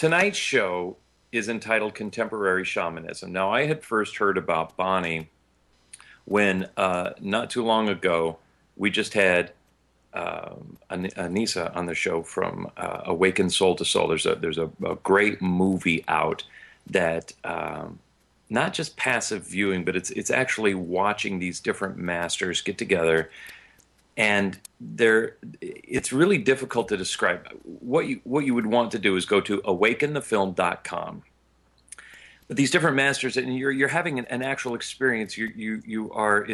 tonight's show is entitled Contemporary Shamanism. Now, I had first heard about Bonnie when not too long ago we just had Anissa on the show from Awaken Soul to Soul. There's a great movie out that not just passive viewing, but it's actually watching these different masters get together, and it's really difficult to describe. What you would want to do is go to awakenthefilm.com. But these different masters, and you're having an actual experience. You are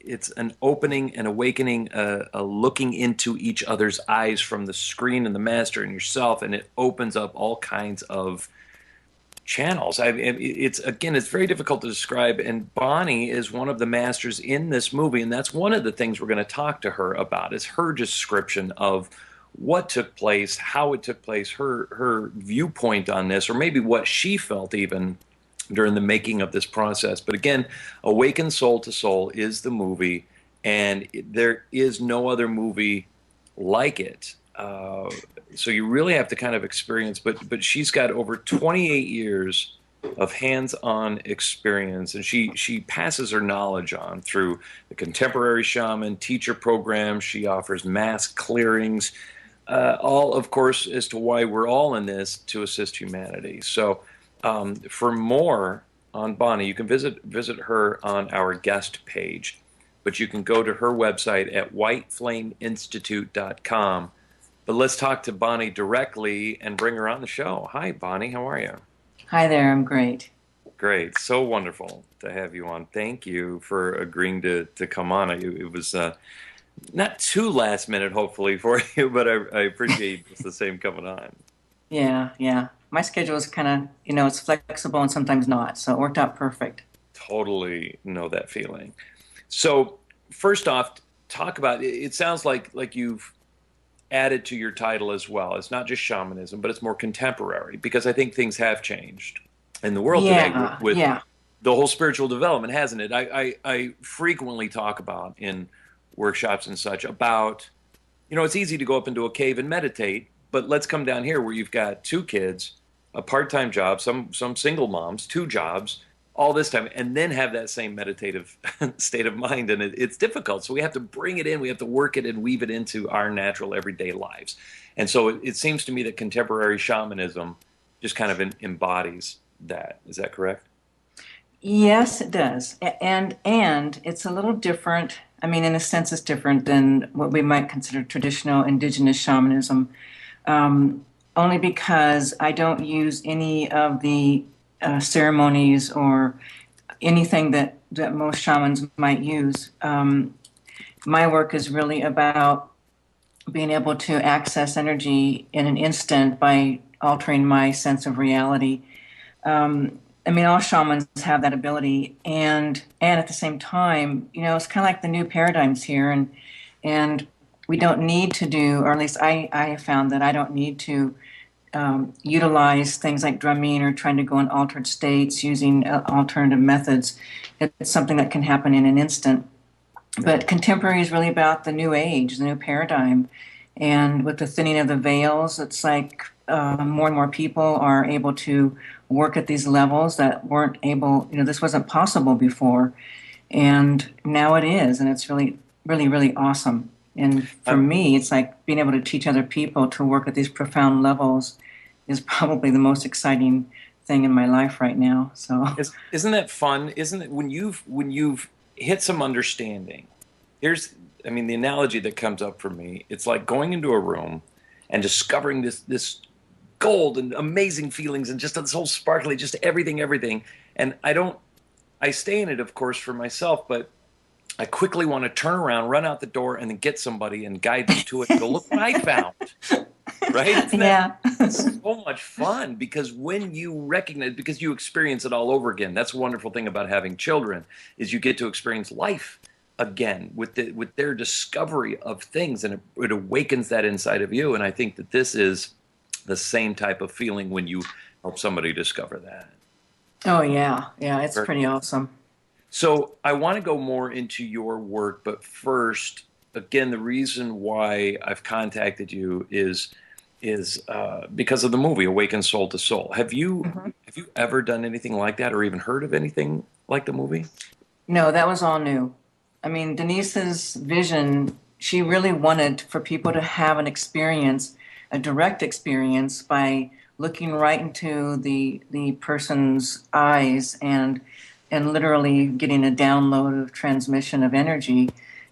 it's an opening, an awakening, a looking into each other's eyes from the screen and the master and yourself, and it opens up all kinds of channels. It's very difficult to describe, and Bonnie is one of the masters in this movie, and that's one of the things we're going to talk to her about, is her description of what took place, how it took place, her viewpoint on this, or maybe what she felt even during the making of this process. But again, Awaken Soul to Soul is the movie, and there is no other movie like it. So you really have to kind of experience, but she's got over 28 years of hands-on experience, and she passes her knowledge on through the contemporary shaman teacher program. She offers mass clearings, all, of course, as to why we're all in this, to assist humanity. So for more on Bonnie, you can visit her on our guest page, but you can go to her website at whiteflameinstitute.com. But let's talk to Bonnie directly and bring her on the show. Hi, Bonnie. How are you? Hi there, I'm great. Great. So wonderful to have you on. Thank you for agreeing to come on. It was not too last minute, hopefully, for you, but I appreciate just the same coming on. Yeah, yeah. My schedule is kind of, it's flexible and sometimes not, so it worked out perfect. Totally know that feeling. So first off, talk about it. Sounds like you've added to your title as well. It's not just shamanism, but it's more contemporary, because I think things have changed in the world today Yeah, with yeah. the whole spiritual development, hasn't it? I frequently talk about in workshops and such about, it's easy to go up into a cave and meditate, but let's come down here where you've got two kids, a part-time job, some single moms, two jobs, all this time, and then have that same meditative state of mind. And it's difficult. So we have to bring it in, we have to work it and weave it into our natural everyday lives. And so it seems to me that contemporary shamanism just kind of embodies that. Is that correct? Yes, it does. And it's a little different. I mean, in a sense, it's different than what we might consider traditional indigenous shamanism, only because I don't use any of the ceremonies or anything that most shamans might use. My work is really about being able to access energy in an instant by altering my sense of reality. I mean, all shamans have that ability, and at the same time, it's kind of like the new paradigms here, and we don't need to do, or at least I have found that I don't need to utilize things like drumming or trying to go in altered states using alternative methods. It's something that can happen in an instant. But contemporary is really about the new age, the new paradigm. And with the thinning of the veils, it's like more and more people are able to work at these levels that weren't able, this wasn't possible before. And now it is. And it's really, really, really awesome. And for Um, me, it's like being able to teach other people to work at these profound levels is probably the most exciting thing in my life right now. So, isn't that fun? Isn't it when you've hit some understanding? Here's, I mean, the analogy that comes up for me. It's like going into a room and discovering this gold and amazing feelings and just this whole sparkly, just everything. And I stay in it, of course, for myself, but I quickly want to turn around, run out the door, and then get somebody and guide them to it and go, look what I found. Right? Isn't that yeah. so much fun? Because when you recognize, because you experience it all over again. That's a wonderful thing about having children, is you get to experience life again with their discovery of things, and it awakens that inside of you. And I think that this is the same type of feeling when you help somebody discover that. Oh, yeah. Yeah, it's pretty awesome. So I want to go more into your work, but first, again, the reason why I've contacted you is is because of the movie Awaken Soul to Soul. Mhm. Have you ever done anything like that, or even heard of anything like the movie? No, that was all new. I mean, Denise's vision, she really wanted for people to have an experience, a direct experience by looking right into the person's eyes and literally getting a download of transmission of energy.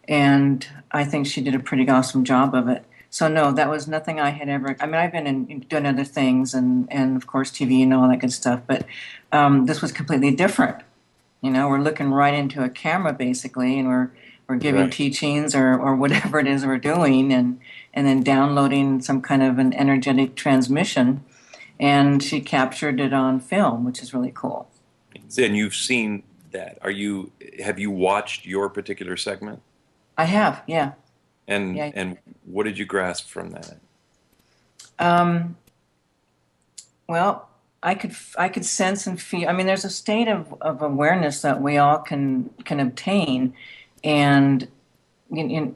And I think she did a pretty awesome job of it. So no, that was nothing I had ever. I mean, I've been in doing other things and of course TV and all that good stuff, but this was completely different. You know, we're looking right into a camera basically, and we're giving Right. teachings or whatever it is we're doing, and then downloading some kind of an energetic transmission. And she captured it on film, which is really cool. And you've seen that. Have you watched your particular segment? I have, yeah, yeah. And what did you grasp from that? Um, well, I could sense and feel. I mean, there's a state of awareness that we all can obtain, and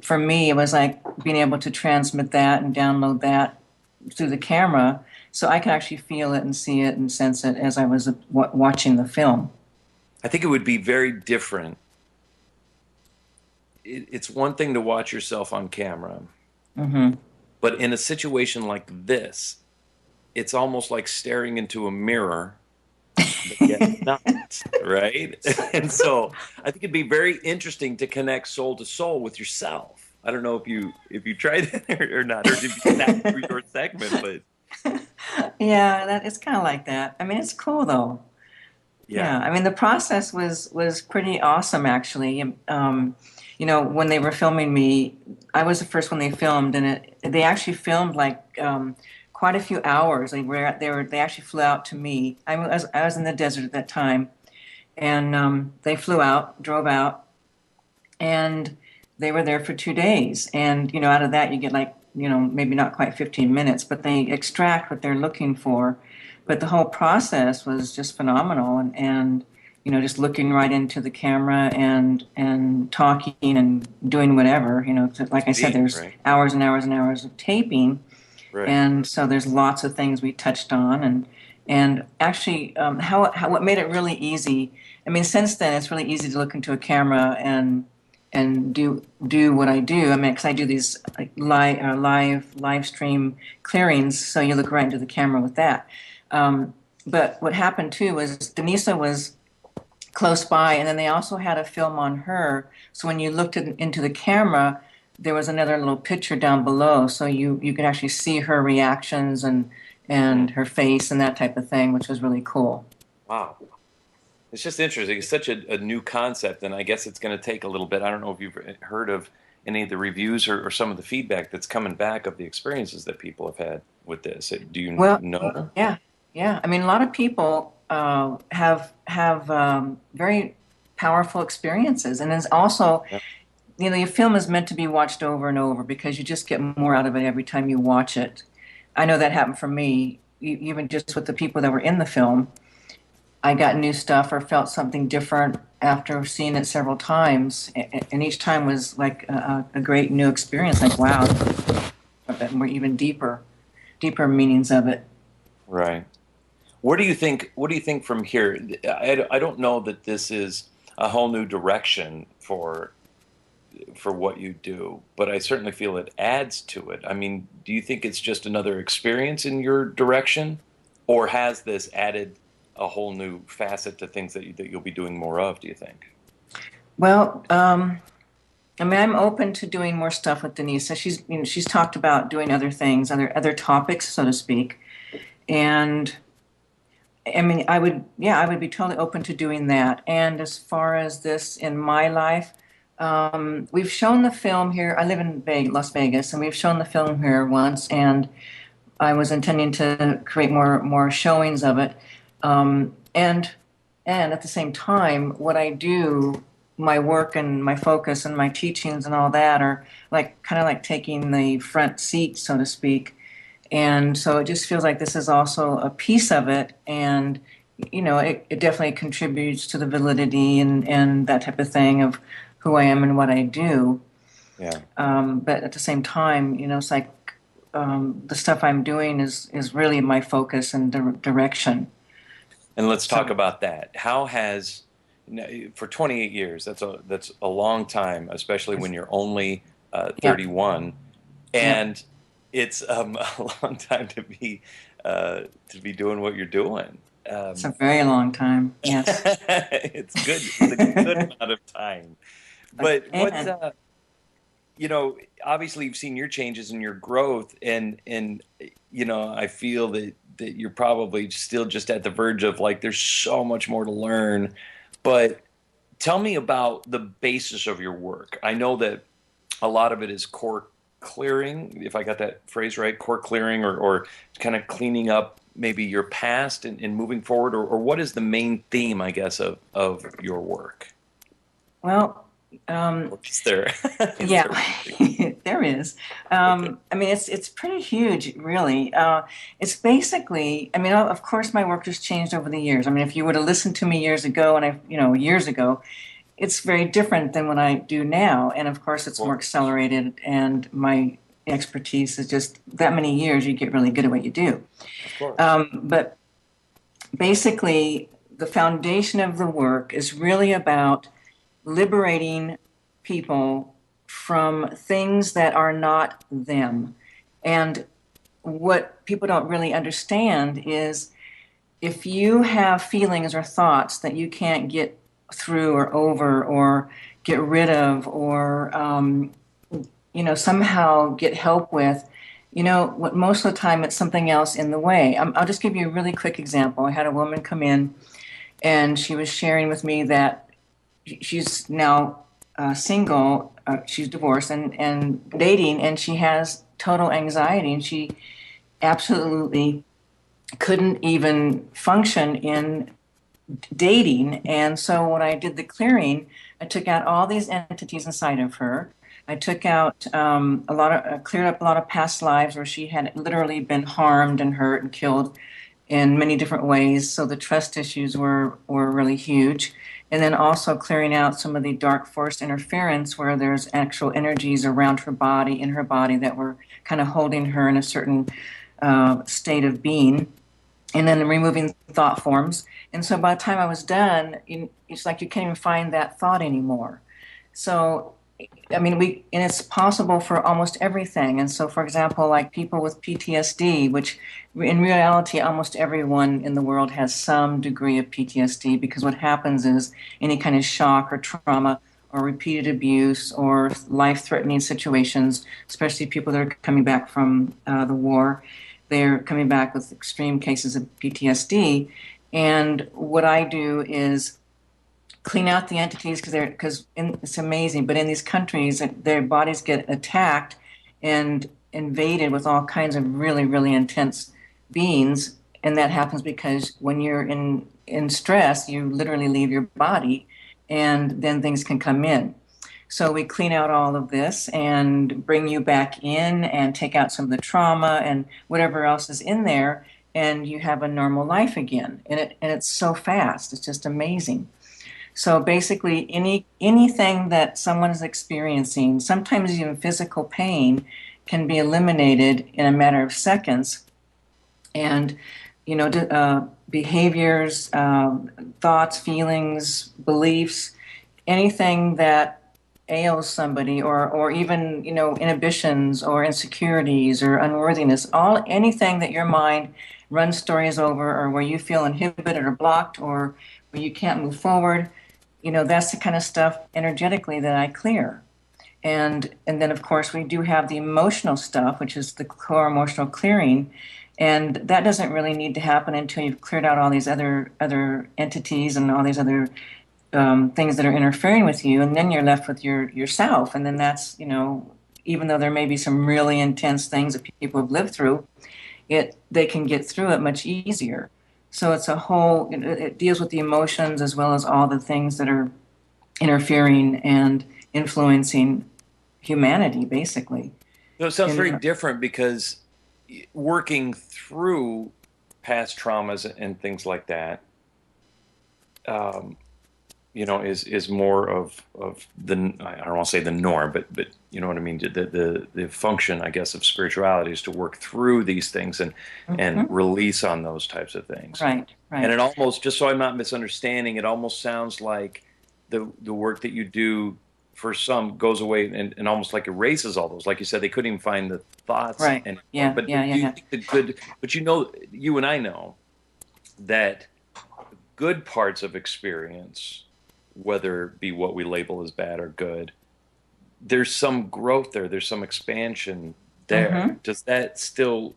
for me, it was like being able to transmit that and download that through the camera, so I could actually feel it and see it and sense it as I was watching the film. I think it would be very different. It's one thing to watch yourself on camera, Hmm. but in a situation like this, it's almost like staring into a mirror, but yet not, right? And so I think it'd be very interesting to connect soul to soul with yourself. I don't know if you tried it or not, or if you sat through your segment, but Yeah, that it's kind of like that. I mean, it's cool though. yeah, Yeah, I mean, the process was pretty awesome actually. When they were filming me, I was the first one they filmed, and they actually filmed like quite a few hours. They actually flew out to me. I was in the desert at that time, and they flew out, drove out, and they were there for 2 days. And out of that, you get like maybe not quite 15 minutes, but they extract what they're looking for. But the whole process was just phenomenal, and just looking right into the camera and talking and doing whatever. Like I said, being, there's right? hours and hours and hours of taping, Right. and so there's lots of things we touched on, and actually, how what made it really easy. I mean, since then it's really easy to look into a camera and do what I do. I mean, because I do these like live stream clearings, so you look right into the camera with that. But what happened too was Denisa was close by, and then they also had a film on her. So when you looked into the camera, there was another little picture down below, so you could actually see her reactions Hmm. and her face and that type of thing, which was really cool. Wow. It's just interesting. It's such a new concept, and I guess it's going to take a little bit. I don't know if you've heard of any of the reviews or some of the feedback that's coming back of the experiences that people have had with this. Do you Well, know? yeah, yeah. I mean, a lot of people have very powerful experiences, and it's also, Yeah. your film is meant to be watched over and over because you just get more out of it every time you watch it. I know that happened for me, even just with the people that were in the film. I got new stuff or felt something different after seeing it several times, and each time was like a great new experience. Like, wow, and more even deeper meanings of it. Right. Where do you think? What do you think from here? I don't know that this is a whole new direction for what you do, but I certainly feel it adds to it. I mean, do you think it's just another experience in your direction, or has this added a whole new facet to things that you'll be doing more of, do you think? Well, I mean, I'm open to doing more stuff with Denise. So she's talked about doing other things, other topics, so to speak. And I mean, I would be totally open to doing that. And as far as this in my life, we've shown the film here. I live in Las Vegas, and we've shown the film here once. And I was intending to create more showings of it. And at the same time, what I do, my work and my focus and my teachings and all that are like kind of like taking the front seat, so to speak. And so it just feels like this is also a piece of it, and it definitely contributes to the validity and that type of thing of who I am and what I do. Yeah. But at the same time, it's like the stuff I'm doing is really my focus and direction. And let's talk So about that. How has for 28 years, that's a long time, especially when you're only yeah, 31, yeah, and it's a long time to be doing what you're doing. it's a Um, very long time. Yes, it's good. It's a good amount of time. But what and obviously you've seen your changes and your growth, and I feel that you're probably still just at the verge of like there's so much more to learn. But tell me about the basis of your work. I know that a lot of it is core clearing, if I got that phrase right, core clearing, or kind of cleaning up maybe your past and moving forward, or what is the main theme, I guess, of your work? well, um, Or is there is yeah, there there is. okay. I mean, it's pretty huge, really. It's basically, I mean, of course, my work has changed over the years. I mean, if you were to listen to me years ago, and years ago, it's very different than what I do now. And of course, Of it's more course. accelerated, and my expertise is just that many years, you get really good at what you do. Of course. But basically, the foundation of the work is really about liberating people from things that are not them. And what people don't really understand is if you have feelings or thoughts that you can't get through or over or get rid of or somehow get help with, what most of the time it's something else in the way. I'll just give you a really quick example. I had a woman come in and she was sharing with me that she's now single, she's divorced and dating, and she has total anxiety, and she absolutely couldn't even function in dating. And so when I did the clearing, I took out all these entities inside of her. I took out cleared up a lot of past lives where she had literally been harmed and hurt and killed in many different ways. So the trust issues were really huge. And then also clearing out some of the dark force interference where there's actual energies around her body, in her body, that were kind of holding her in a certain state of being. And then removing thought forms. And so by the time I was done, it's like you can't even find that thought anymore. So I mean, and it's possible for almost everything. And so, for example, like people with PTSD, which in reality, almost everyone in the world has some degree of PTSD, because what happens is any kind of shock or trauma or repeated abuse or life-threatening situations, especially people that are coming back from the war, they're coming back with extreme cases of PTSD. And what I do is clean out the entities because it's amazing. But in these countries, their bodies get attacked and invaded with all kinds of really really intense beings, and that happens because when you're in stress, you literally leave your body, and then things can come in. So we clean out all of this and bring you back in and take out some of the trauma and whatever else is in there, and you have a normal life again. And it's so fast. It's just amazing. So basically, anything that someone is experiencing, sometimes even physical pain, can be eliminated in a matter of seconds. And behaviors, thoughts, feelings, beliefs, anything that ails somebody, or even inhibitions or insecurities or unworthiness, all anything that your mind runs stories over, or where you feel inhibited or blocked, or where you can't move forward, that's the kind of stuff energetically that I clear. And then of course we do have the emotional stuff, which is the core emotional clearing, and that doesn't really need to happen until you've cleared out all these other entities and all these other things that are interfering with you, and then you're left with yourself. And then that's, even though there may be some really intense things that people have lived through, they can get through it much easier. So it's a whole, it deals with the emotions as well as all the things that are interfering and influencing humanity, basically. So it sounds very And different because working through past traumas and things like that, um, is more of the, I don't want to say the norm, but you know what I mean. The function, I guess, of spirituality is to work through these things and Hmm. release on those types of things. Right, And it right, almost, just so I'm not misunderstanding, it almost sounds like the work that you do for some goes away and almost like erases all those. Like you said, they couldn't even find the thoughts right. anymore. Yeah, But yeah, yeah, do you yeah. think the good? But you and I know that good parts of experience, whether it be what we label as bad or good, there's some growth there, there's some expansion there. Hmm. Does that still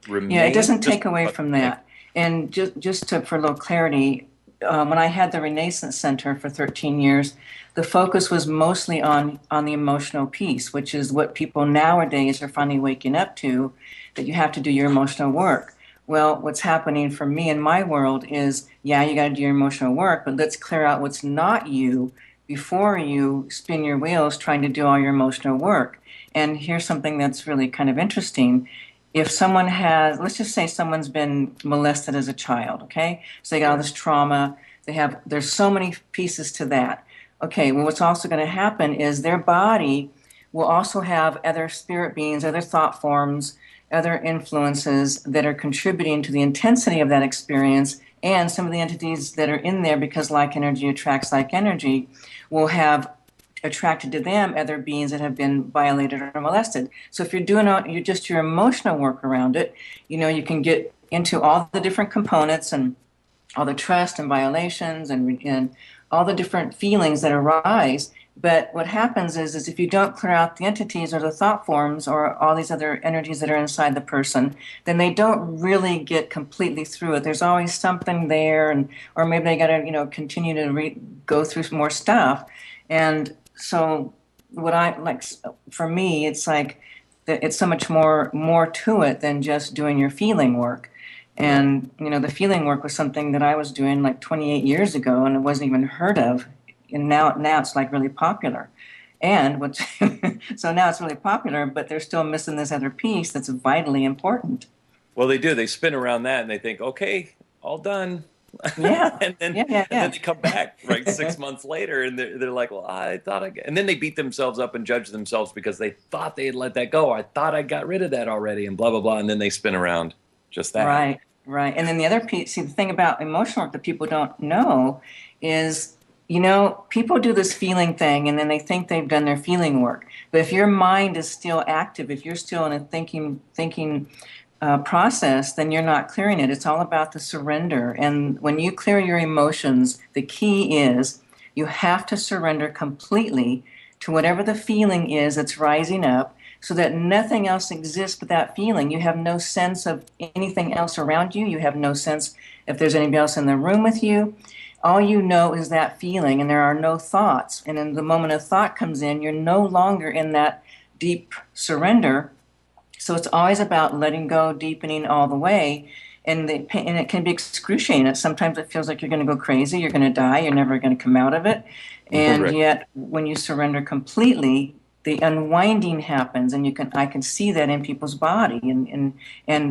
Yeah, it remain? doesn't Just take away what from you think. that. And just to, for a little clarity, when I had the Renaissance Center for 13 years, the focus was mostly on the emotional piece, which is what people nowadays are finally waking up to, that you have to do your emotional work. Well, what's happening for me in my world is, yeah, you got to do your emotional work, but let's clear out what's not you before you spin your wheels trying to do all your emotional work. And here's something that's really kind of interesting. If someone has, let's just say someone's been molested as a child, okay? So they got all Sure. this trauma. There's so many pieces to that. Okay, well, what's also going to happen is their body will also have other spirit beings, other thought forms, other influences that are contributing to the intensity of that experience. And some of the entities that are in there, because like energy attracts like energy, will have attracted to them other beings that have been violated or molested. So if you're doing your emotional work around it, you can get into all the different components and all the trust and violations and all the different feelings that arise. But what happens is if you don't clear out the entities or the thought forms or all these other energies that are inside the person, then they don't really get completely through it. There's always something there, and or maybe they got to continue to go through some more stuff. And so, what I like for me, it's like it's so much more to it than just doing your feeling work. Right. And the feeling work was something that I was doing like 28 years ago, and it wasn't even heard of. And now it's like really popular. And what's so now it's really popular, but they're still missing this other piece that's vitally important. Well, they do. They spin around that and they think, okay, all done. Yeah, and then yeah, yeah, and then yeah. they come back right 6 months later and they're like, well, I thought and then they beat themselves up and judge themselves because they thought they had let that go. I thought I got rid of that already and blah blah blah. And then they spin around just that. Right, right. And then the other piece, see, the thing about emotional work that people don't know is, people do this feeling thing and then they think they've done their feeling work. But if your mind is still active, if you're still in a thinking process, then you're not clearing it. It's all about the surrender. And when you clear your emotions, the key is you have to surrender completely to whatever the feeling is that's rising up so that nothing else exists but that feeling. You have no sense of anything else around you. You have no sense if there's anybody else in the room with you. All you know is that feeling, and there are no thoughts. And in the moment a thought comes in, you're no longer in that deep surrender. So it's always about letting go, deepening all the way. And it can be excruciating. Sometimes it feels like you're going to go crazy, you're going to die, you're never going to come out of it. And Right. yet, when you surrender completely, the unwinding happens, and I can see that in people's body, and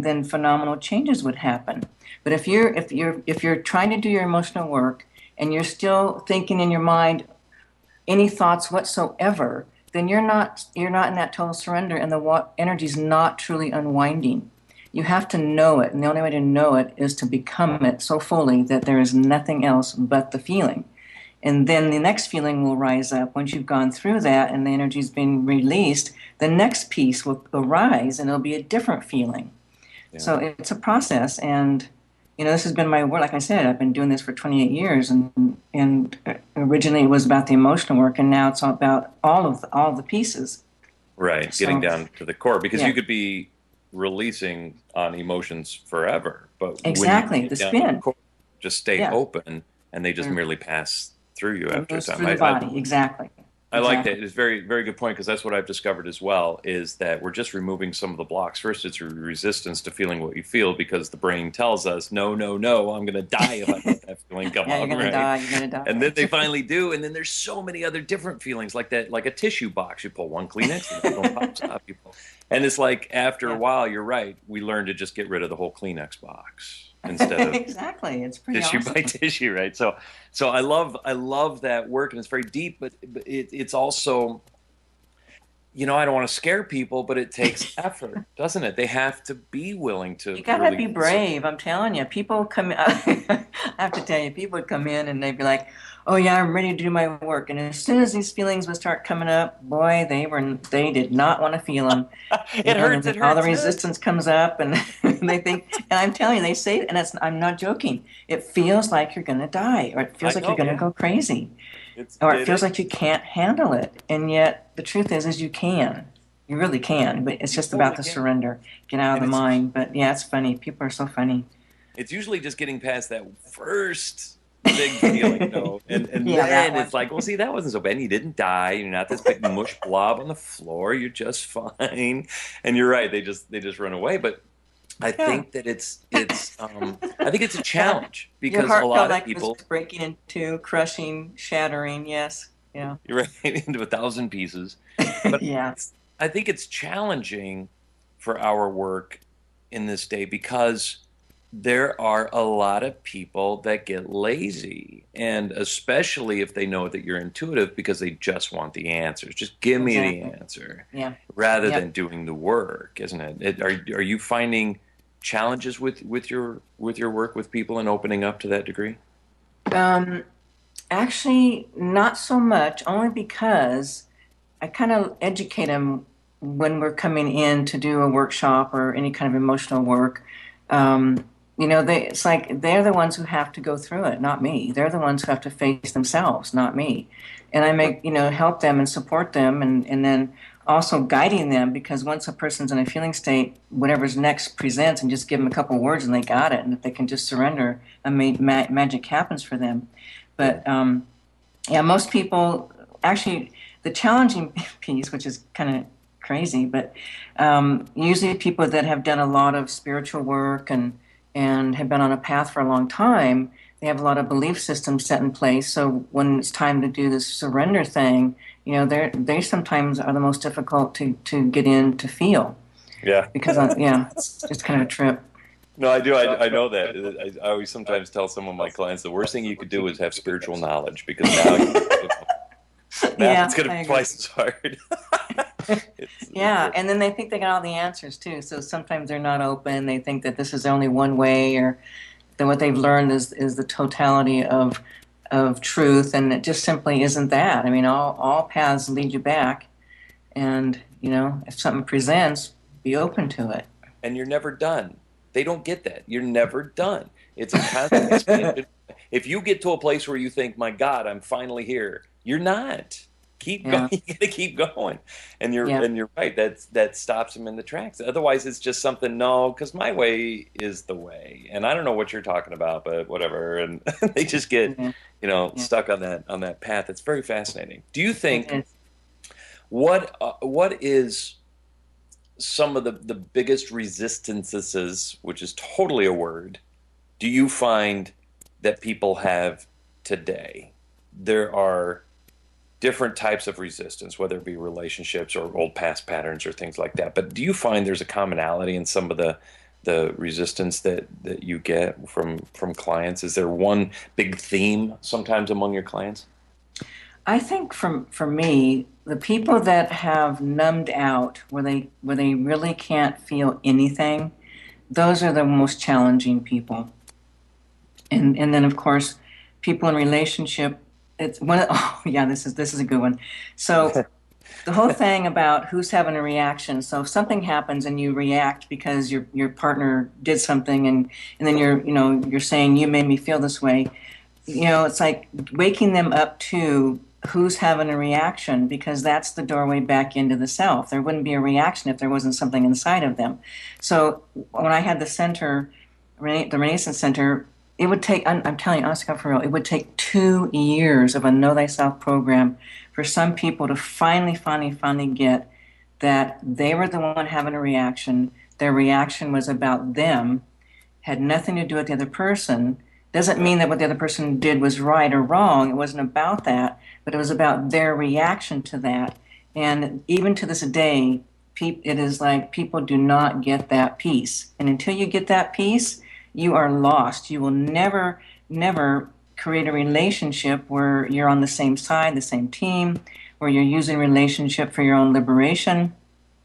then phenomenal changes would happen. But if you're trying to do your emotional work and you're still thinking in your mind any thoughts whatsoever, then you're not in that total surrender, and the energy is not truly unwinding. You have to know it, and the only way to know it is to become it so fully that there is nothing else but the feeling. And then the next feeling will rise up once you've gone through that and the energy's been released. The next piece will arise, and it'll be a different feeling. Yeah. So it's a process, and this has been my work. Like I said, I've been doing this for 28 years, and originally it was about the emotional work, and now it's all about all the pieces. Right. Getting So down to the core because you yeah, could be releasing on emotions forever, but when you exactly. get The down to the spin, core, just stay yeah, open and they just it merely pass through you after a moves time. through the body. Exactly, I like that. exactly. It's very, very good point because that's what I've discovered as well is that we're just removing some of the blocks. First, it's a resistance to feeling what you feel because the brain tells us, no, no, no, I'm going to die if I let that feeling come Yeah, on, you're gonna right? die. You're gonna And then die. they finally do. And then there's so many other different feelings like that, like a tissue box. You pull one Kleenex, another one pops up. And it's like after a Yeah. while, you're right. We learn to just get rid of the whole Kleenex box. instead of Exactly. It's pretty tissue by awesome. tissue, right? So I love that work, and it's very deep, but it's also, I don't want to scare people, but it takes effort, doesn't it? They have to be willing You to gotta really be brave. I'm telling you. People come. I have to tell you, people would come in and they'd be like, "Oh yeah, I'm ready to do my work." And as soon as these feelings would start coming up, boy, they did not want to feel them. it hurts, Then it all the hurts. resistance comes up, and they think. And I'm telling you, they say, and I'm not joking. It feels like you're gonna die, or it feels I like you're know, gonna yeah. go crazy, It's or it it feels is. like you can't handle it. And yet, the truth is you can. You really can, but it's You just about totally the can. surrender. Get out of And the it's mind. But yeah, it's funny. People are so funny. it's usually just getting past that first big feeling, and Yeah, that then one. it's like, well, see, that wasn't so bad. You didn't die. You're not this big mush blob on the floor. You're just fine. And you're right. They just run away. But I Yeah. think that it's a Yeah. challenge Your because a heart felt lot of like it was people, breaking in two, crushing, shattering. Yes. Yeah. you're right, into a thousand pieces. But Yeah. I think it's challenging for our work in this day because there are a lot of people that get lazy, and especially if they know that you're intuitive because they just want the answers. Just give me the Exactly. answer Yeah. rather than Yep. doing the work, isn't it? Are you finding challenges with your work with people and opening up to that degree? Um, Actually, not so much, only because I kind of educate them when we're coming in to do a workshop or any kind of emotional work. Um, it's like they're the ones who have to go through it, not me. They're the ones who have to face themselves, not me. And I Right. make, help them and support them and then also guiding them because once a person's in a feeling state, whatever's next presents and just give them a couple of words and they got it. And if they can just surrender, magic happens for them. Yeah. But yeah, most people actually, the challenging piece, which is kind of crazy, but usually people that have done a lot of spiritual work and have been on a path for a long time, they have a lot of belief systems set in place. So when it's time to do this surrender thing, they sometimes are the most difficult to get in to feel Yeah. because yeah, it's just kind of a trip. No, I do. I know that. I always sometimes tell some of my clients the worst thing you could do is have spiritual knowledge because now Yeah, it's going to I be agree. twice as hard. It's Yeah, and then they think they got all the answers too. So sometimes they're not open. They think that this is only one way, or that what they've learned is the totality of truth, and it just simply isn't that. I mean, all paths lead you back, and if something presents, be open to it. and you're never done. They don't get that. You're never done. It's a constant expansion. If you get to a place where you think, "My God, I'm finally here," you're not. Keep going. Yeah, You gotta keep going, and you're yeah, and you're right. That stops them in the tracks. Otherwise, it's just something. No, because my way is the way, and I don't know what you're talking about, but whatever. And they just get, yeah, yeah. stuck on that path. It's very fascinating. Do you It think is. what is some of the biggest resistances, which is totally a word, do you find that people have today? There are different types of resistance, whether it be relationships or old past patterns or things like that. But do you find there's a commonality in some of the resistance that you get from clients? Is there one big theme sometimes among your clients? I think for me, the people that have numbed out, where they really can't feel anything, those are the most challenging people. And then of course people in relationship, it's one. Oh yeah, this is a good one. So the whole thing about who's having a reaction. So if something happens and you react because your partner did something, and then you're saying you made me feel this way. It's like waking them up to who's having a reaction, because that's the doorway back into the self. There wouldn't be a reaction if there wasn't something inside of them. So when I had the center, the Renaissance Center, it would take, I'm telling you, honestly, for real, it would take 2 years of a Know Thyself program for some people to finally get that they were the one having a reaction. Their reaction was about them, had nothing to do with the other person. Doesn't Yeah. mean that what the other person did was right or wrong. It wasn't about that, but it was about their reaction to that. And even to this day, it is like people do not get that piece. And until you get that piece, you are lost. You will never create a relationship where you're on the same side, the same team, where you're using relationship for your own liberation.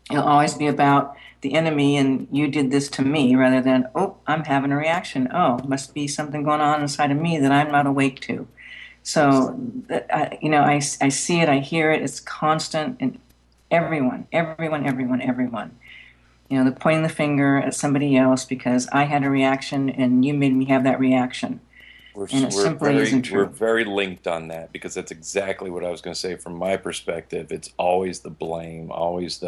It'll always be about the enemy and you did this to me rather than, oh, I'm having a reaction. Oh, must be something going on inside of me that I'm not awake to. So, I see it, I hear it, it's constant in everyone. The pointing the finger at somebody else because I had a reaction and you made me have that reaction. And it simply isn't We're true. very linked on that because that's exactly what I was going to say from my perspective. It's always the blame, always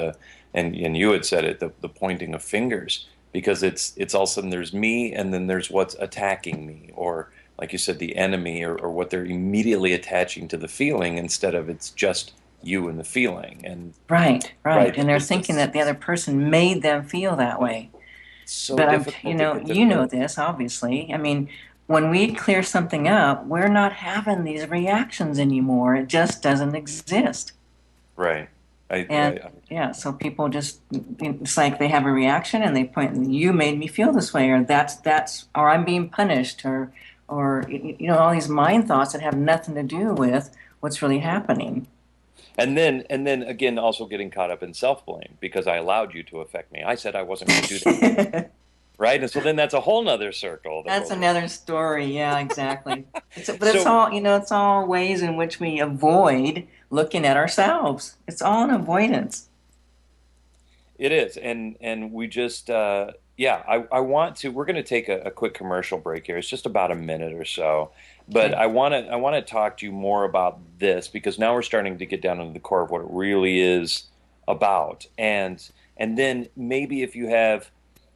and you had said it, the pointing of fingers, because it's all of a sudden there's me and then there's what's attacking me, or like you said, the enemy, or what they're immediately attaching to the feeling instead of it's just you and the feeling. And Right, right. right, And they're it's thinking that the other person made them feel that way. so But difficult to get to you know know. this, obviously. I mean, when we clear something up, we're not having these reactions anymore. It just doesn't exist. Right. And yeah, so people just, it's like they have a reaction and they point, you made me feel this way, or or I'm being punished, or, all these mind thoughts that have nothing to do with what's really happening. and then again, also getting caught up in self-blame because I allowed you to affect me. I said I wasn't going to do that, right? And so then that's a whole nother circle that That's goes around. another story. Yeah, exactly. But it's So all, it's all ways in which we avoid looking at ourselves. It's all an avoidance. it is, and we just yeah, I want to. We're going to take a quick commercial break here. It's just about a minute or so, but Okay. I want to talk to you more about this because now we're starting to get down into the core of what it really is about, and then maybe if you have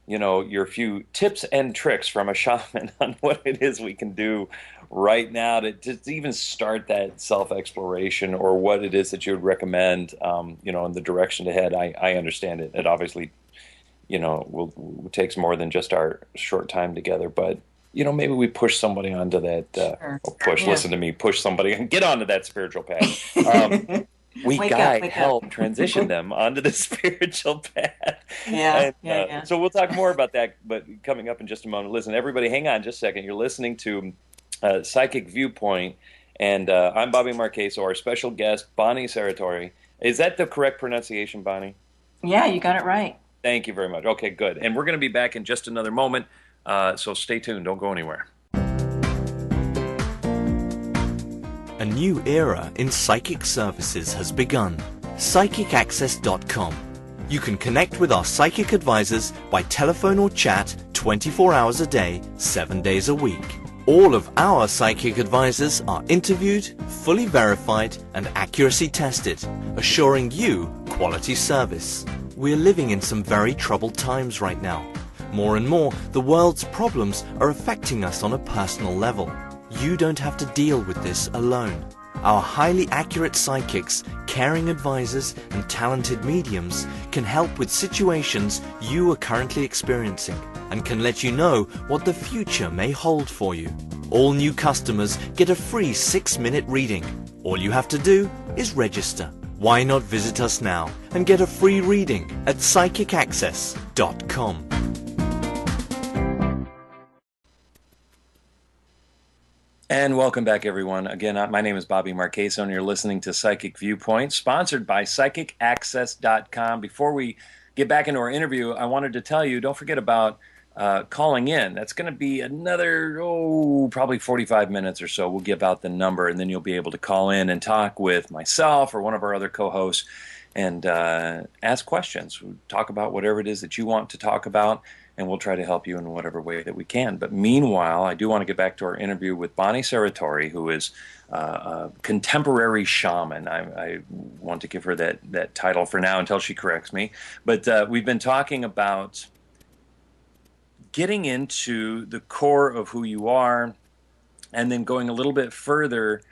your few tips and tricks from a shaman on what it is we can do right now to even start that self-exploration, or what it is that you would recommend, in the direction to head. I understand it. It obviously, takes more than just our short time together, but maybe we push somebody onto that, Sure. Yeah. listen to me, push somebody and get onto that spiritual path. Um, we Wake up, guide, wake up. help transition them onto the spiritual path. Yeah, And yeah, yeah. so we'll talk more about that, but coming up in just a moment. Listen, everybody, hang on just a second. You're listening to Psychic Viewpoint, and I'm Bobby Marquez, so our special guest, Bonnie Serratore. Is that the correct pronunciation, Bonnie? Yeah, you got it right. Thank you very much. Okay, good. And we're going to be back in just another moment, so stay tuned. Don't go anywhere. A new era in psychic services has begun. PsychicAccess.com. You can connect with our psychic advisors by telephone or chat 24 hours a day, 7 days a week. All of our psychic advisors are interviewed, fully verified, and accuracy tested, assuring you quality service. We're living in some very troubled times right now. More and more, the world's problems are affecting us on a personal level. You don't have to deal with this alone. Our highly accurate psychics, caring advisors, and talented mediums can help with situations you are currently experiencing and can let you know what the future may hold for you. All new customers get a free 6-minute reading. All you have to do is register. Why not visit us now and get a free reading at PsychicAccess.com. And welcome back, everyone. Again, my name is Bobby Marquez, and you're listening to Psychic Viewpoint, sponsored by PsychicAccess.com. Before we get back into our interview, I wanted to tell you, don't forget about calling in. That's going to be another, probably 45 minutes or so. We'll give out the number, and then you'll be able to call in and talk with myself or one of our other co-hosts and ask questions. We'll talk about whatever it is that you want to talk about, and we'll try to help you in whatever way that we can. But meanwhile, I do want to get back to our interview with Bonnie Serratore, who is a contemporary shaman. I want to give her that title for now until she corrects me. But we've been talking about getting into the core of who you are, and then going a little bit further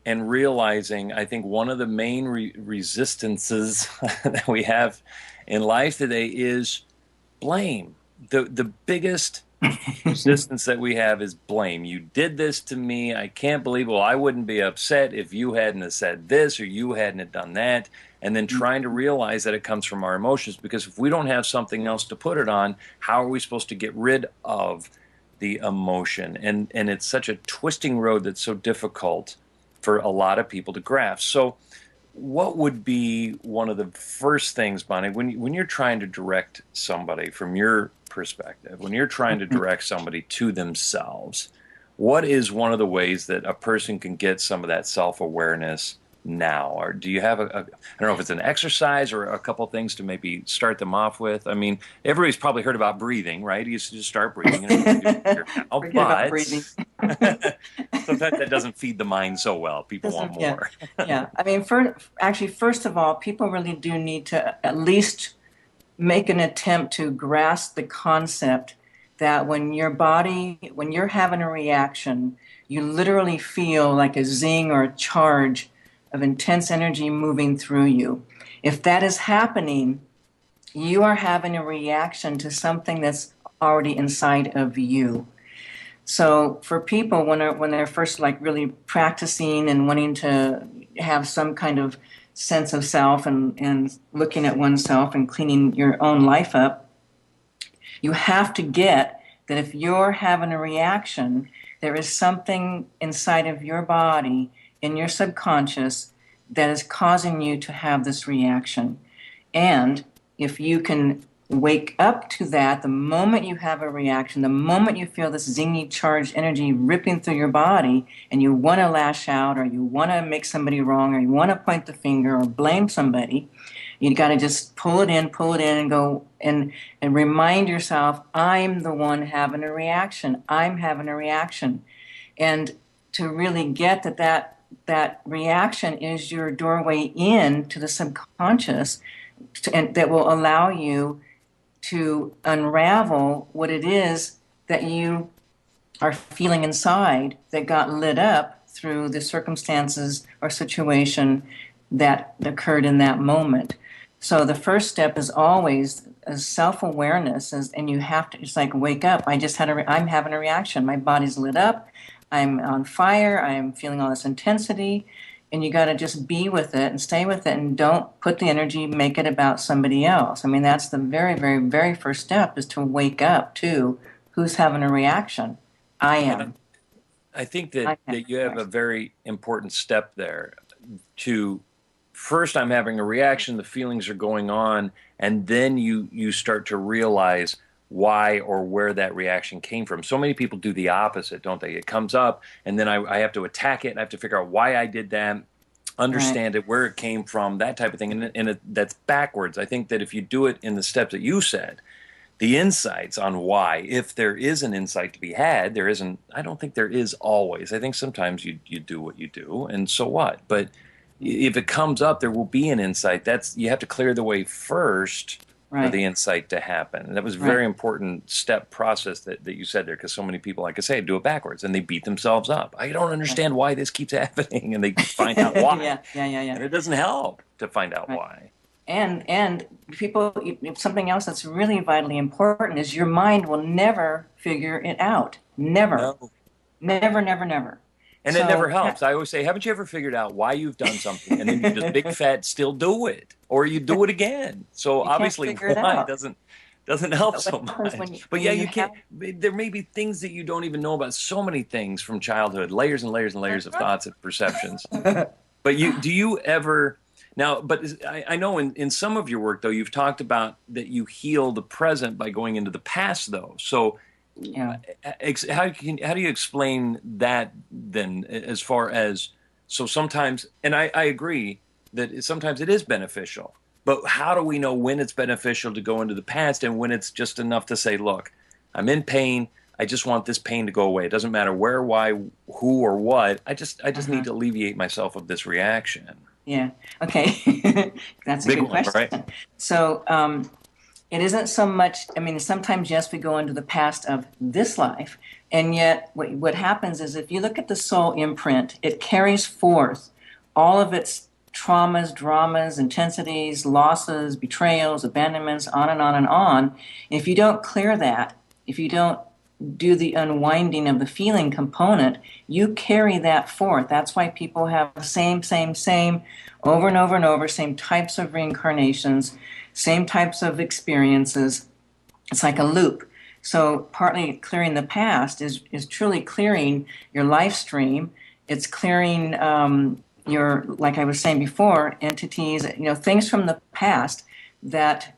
and realizing, I think one of the main resistances that we have in life today is blame. The biggest resistance that we have is blame. You did this to me. I can't believe. Well, I wouldn't be upset if you hadn't have said this or you hadn't have done that. And then trying to realize that it comes from our emotions, because if we don't have something else to put it on, how are we supposed to get rid of the emotion, and it's such a twisting road that's so difficult for a lot of people to grasp. So what would be one of the first things, Bonnie, when you're trying to direct somebody from your perspective, when you're trying to direct somebody to themselves, what is one of the ways that a person can get some of that self-awareness now? Or do you have I don't know if it's an exercise or a couple things to maybe start them off with? I mean, everybody's probably heard about breathing, right? You used to just start breathing and everybody do it now, Forget about but breathing. sometimes that doesn't feed the mind so well. People want Yeah, more. yeah. I mean, actually, first of all, people really do need to at least make an attempt to grasp the concept that when you're having a reaction, you literally feel like a zing or a charge of intense energy moving through you. If that is happening, you are having a reaction to something that's already inside of you. So for people when they're first like really practicing and wanting to have some kind of sense of self and looking at oneself and cleaning your own life up, you have to get that if you're having a reaction, there is something inside of your body, in your subconscious, that is causing you to have this reaction. And if you can wake up to that the moment you have a reaction, the moment you feel this zingy charged energy ripping through your body and you want to lash out or you want to make somebody wrong or you want to point the finger or blame somebody, you got to just pull it in and go and remind yourself, I'm the one having a reaction. I'm having a reaction. And to really get that reaction is your doorway in to the subconscious, and that will allow you to unravel what it is that you are feeling inside that got lit up through the circumstances or situation that occurred in that moment. So the first step is always a self-awareness, and you have to, it's like, wake up. I'm having a reaction. My body's lit up. I'm on fire. I'm feeling all this intensity. And you got to just be with it and stay with it and don't put the energy, make it about somebody else. I mean, that's the very, very, very first step, is to wake up to who's having a reaction. I am. I think I am. that you have a very important step there to first I'm having a reaction, the feelings are going on, and then you start to realize why or where that reaction came from. So many people do the opposite, don't they? It comes up, and then I have to attack it, and I have to figure out why I did that, Right. understand it, where it came from, that type of thing. That's backwards. I think that if you do it in the steps that you said, the insights on why, if there is an insight to be had, there isn't. I don't think there is always. I think sometimes you do what you do, and so what? But if it comes up, there will be an insight. That's, you have to clear the way first for Right. the insight to happen. And that was a Right. very important step process that you said there, because so many people, like I say, do it backwards and they beat themselves up. I don't Right. understand why this keeps happening, and they find out why, Yeah. Yeah. Yeah. Yeah. and it doesn't help to find out Right. why. And people, something else that's really vitally important is your mind will never figure it out. Never, No. never, never, never. And it never So helps. I always say, haven't you ever figured out why you've done something and then you just big fat still do it, or you do it again? So you can't obviously, figure it why out. doesn't help But so what happens much. But when yeah, you you have can't. There may be things that you don't even know about. So many things from childhood, layers and layers and layers of thoughts and perceptions. But do you ever now? But I know in some of your work though, you've talked about that you heal the present by going into the past though. So yeah. how do you explain that then, as far as, so sometimes, and I agree that sometimes it is beneficial, but how do we know when it's beneficial to go into the past and when it's just enough to say, look, I'm in pain, I just want this pain to go away, it doesn't matter where, why, who, or what, I just need Uh-huh. to alleviate myself of this reaction. Yeah. Okay. That's a Big good one, question. right? So it isn't so much, I mean, sometimes, yes, we go into the past of this life, and yet what happens is if you look at the soul imprint, it carries forth all of its traumas, dramas, intensities, losses, betrayals, abandonments, on and on and on. And if you don't clear that, if you don't do the unwinding of the feeling component, you carry that forth. That's why people have same, over and over and over, same types of reincarnations, same types of experiences. It's like a loop. So partly clearing the past is truly clearing your life stream. It's clearing your, like I was saying before, entities, things from the past that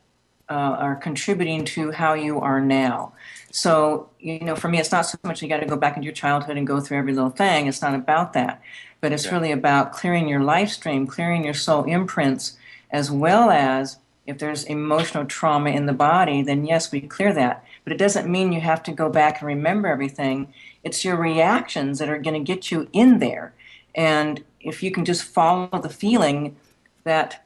are contributing to how you are now. So, for me, it's not so much you got to go back into your childhood and go through every little thing. It's not about that. But it's Okay. really about clearing your life stream, clearing your soul imprints, as well as if there's emotional trauma in the body, then yes, we clear that. But it doesn't mean you have to go back and remember everything. It's your reactions that are going to get you in there. And if you can just follow the feeling that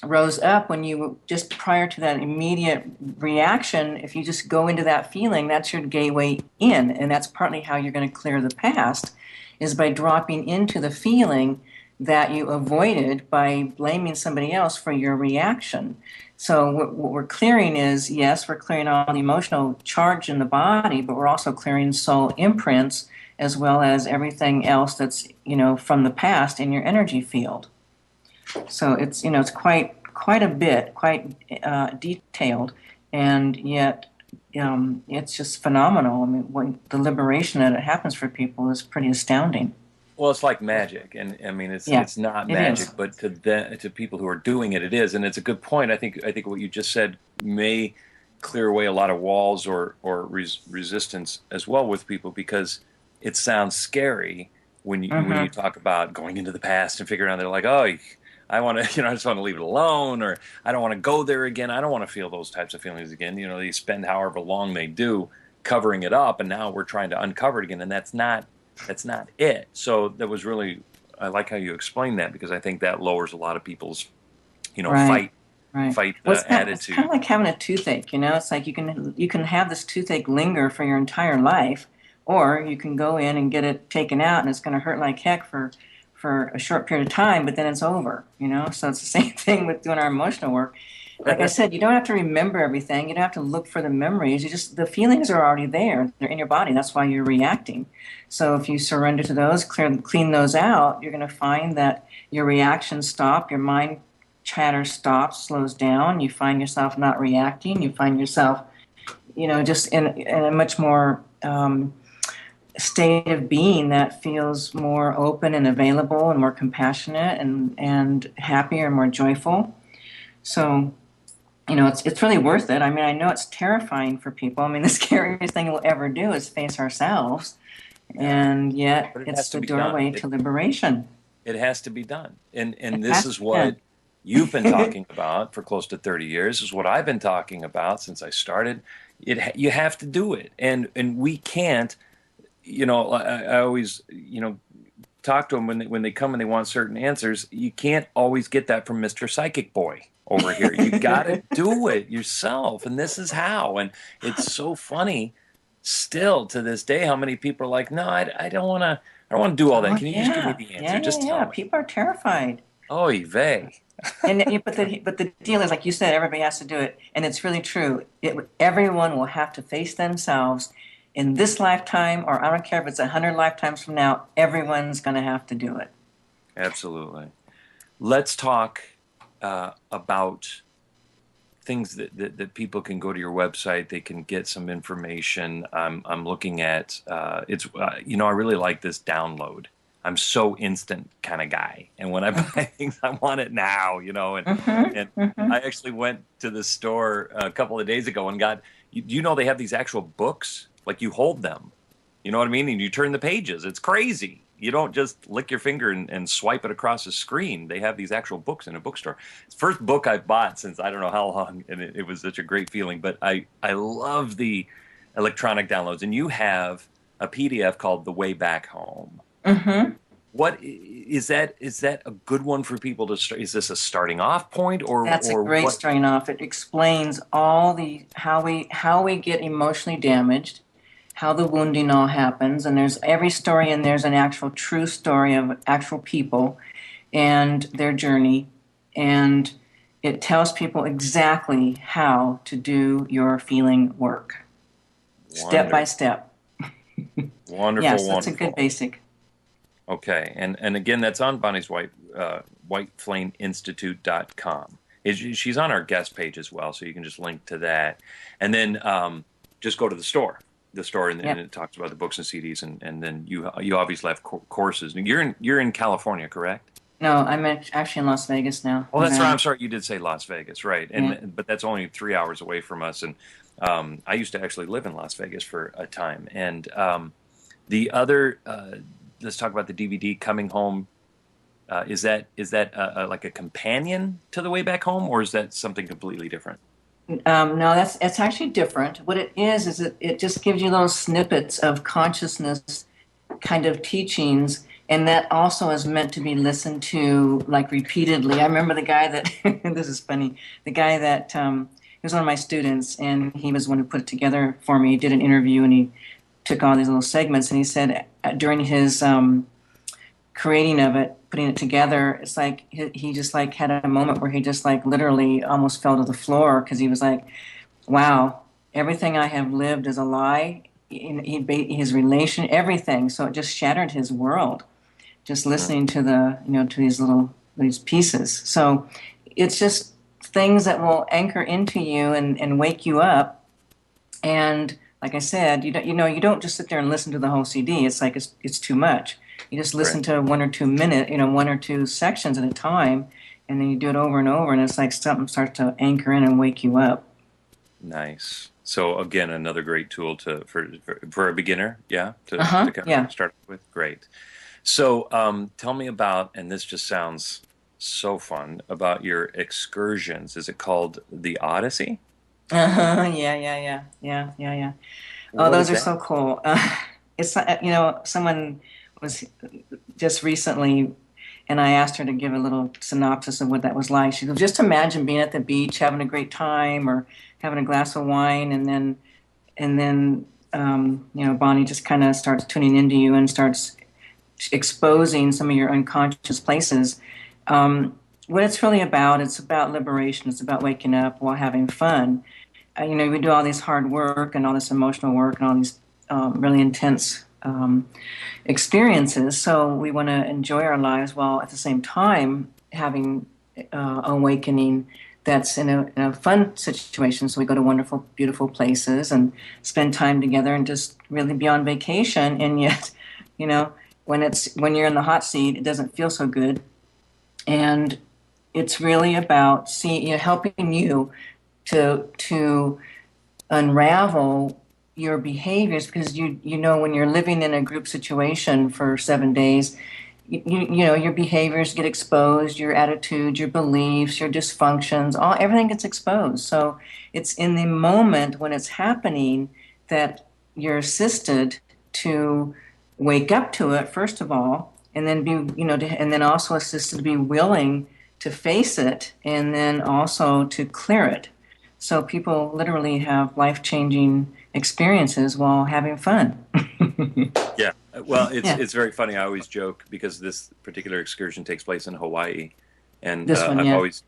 rose up when you just prior to that immediate reaction, if you just go into that feeling, that's your gateway in. And that's partly how you're going to clear the past, is by dropping into the feeling that you avoided by blaming somebody else for your reaction. So what we're clearing is, yes, we're clearing all the emotional charge in the body, but we're also clearing soul imprints as well as everything else that's, from the past in your energy field. So it's quite a bit, quite detailed, and yet it's just phenomenal. I mean, the liberation that it happens for people is pretty astounding. Well, it's like magic, and I mean, Yeah, it's not it magic, is. but to people who are doing it, it is, and it's a good point. I think what you just said may clear away a lot of walls or resistance as well with people, because it sounds scary when you Mm-hmm. talk about going into the past and figuring out, they're like, oh, I want to, I just want to leave it alone, or I don't want to go there again. I don't want to feel those types of feelings again. They spend however long they do covering it up, and now we're trying to uncover it again, and that's not it. So that was really, I like how you explained that, because I think that lowers a lot of people's, Right, fight right. fight Well, it's kind attitude. of like having a toothache. It's like you can have this toothache linger for your entire life, or you can go in and get it taken out, and it's going to hurt like heck for a short period of time, but then it's over. So it's the same thing with doing our emotional work. Like I said, you don't have to remember everything. You don't have to look for the memories. The feelings are already there. They're in your body. That's why you're reacting. So if you surrender to those, clean those out, you're going to find that your reactions stop, your mind chatter stops, slows down. You find yourself not reacting. You find yourself, just in a much more state of being that feels more open and available and more compassionate and happier and more joyful. So it's really worth it. I mean, I know it's terrifying for people. I mean, the scariest thing we'll ever do is face ourselves, Yeah, and yet but it it's has to the be done. doorway to liberation. It has to be done, It and this has is to be what you've been talking about for close to 30 years. Is what I've been talking about since I started. You have to do it, and we can't. I always talk to them when they come and they want certain answers. You can't always get that from Mr. Psychic Boy over here. You got to do it yourself, and this is how. And it's so funny still to this day how many people are like, no, I don't want to. I don't want to do all that. Oh Can you just give me yeah, the yeah, answer? yeah, Just yeah. tell me. People are terrified. Oy vey. But the deal is, like you said, everybody has to do it, and it's really true. Everyone will have to face themselves in this lifetime, or I don't care if it's 100 lifetimes from now. Everyone's going to have to do it. Absolutely. Let's talk about things that people can go to your website. They can get some information. I'm looking at it's I really like this download. I'm so instant kind of guy, and when I buy things, I want it now. And Mm-hmm, mm-hmm. I actually went to the store a couple of days ago and got. You know they have these actual books, like you hold them. You know what I mean? And you turn the pages. It's crazy. You don't just lick your finger and swipe it across the screen. They have these actual books in a bookstore. It's the first book I've bought since I don't know how long, and it was such a great feeling. But I love the electronic downloads. And you have a PDF called The Way Back Home. Mm-hmm. What is that? Is that a good one for people to start? Is this a starting off point, That's a or great what? starting off. It explains all the how we get emotionally damaged, how the wounding all happens, and there's every story, and there's an actual true story of actual people and their journey, and it tells people exactly how to do your feeling work, step by Wonderful, step. wonderful, Yes, that's a good wonderful. basic. Okay, and again, that's on Bonnie's whiteflameinstitute.com. She's on our guest page as well, so you can just link to that. And then just go to the store, and Yep. it talks about the books and CDs, and then you obviously have courses. You're in California, correct? No, actually in Las Vegas now, Oh, that's right. I'm Nevada. sorry, you did say Las Vegas, right? Yeah. And but that's only 3 hours away from us. And I used to actually live in Las Vegas for a time. And the other, let's talk about the DVD coming home. Is that like a companion to the way back home, or is that something completely different? No, it's actually different. What it is it just gives you little snippets of consciousness kind of teachings, and that also is meant to be listened to like repeatedly. I remember the guy that this is funny. The guy that he was one of my students, and he was the one who put it together for me. He did an interview, and he took all these little segments, and he said during his creating of it, putting it together, it's like he just like had a moment where he just like literally almost fell to the floor because he was like, wow, everything I have lived is a lie. His relation, everything. So it just shattered his world. Just Mm, listening to to these pieces. So it's just things that will anchor into you and wake you up. And like I said, you don't just sit there and listen to the whole CD. It's like it's too much. You just right. listen to 1 or 2 minute, 1 or 2 sections at a time, and then you do it over and over, and it's like something starts to anchor in and wake you up. Nice. So again, another great tool for a beginner, yeah, to Uh-huh. kind of Yeah. start with. Great. So tell me about, and this just sounds so fun, about your excursions. Is it called the Odyssey? Uh-huh. Yeah. Oh, What those is are that? so cool. It's someone was just recently, and I asked her to give a little synopsis of what that was like. She goes, just imagine being at the beach, having a great time, or having a glass of wine, and then Bonnie just kind of starts tuning into you and starts exposing some of your unconscious places. What it's really about, it's about liberation. It's about waking up while having fun. We do all this hard work and all this emotional work and all these really intense experiences. So we want to enjoy our lives while at the same time having awakening that's in a fun situation. So we go to wonderful, beautiful places and spend time together and just really be on vacation. And yet, you know, when you're in the hot seat, it doesn't feel so good. And it's really about helping you to unravel your behaviors because when you're living in a group situation for 7 days, your behaviors get exposed, your attitudes, your beliefs, your dysfunctions, everything gets exposed. So it's in the moment when it's happening that you're assisted to wake up to it first of all, and then and then also assisted to be willing to face it, and then also to clear it. So people literally have life-changing experiences while having fun. Yeah. Well, it's Yeah, it's very funny. I always joke because this particular excursion takes place in Hawaii, and this one, I've yeah. always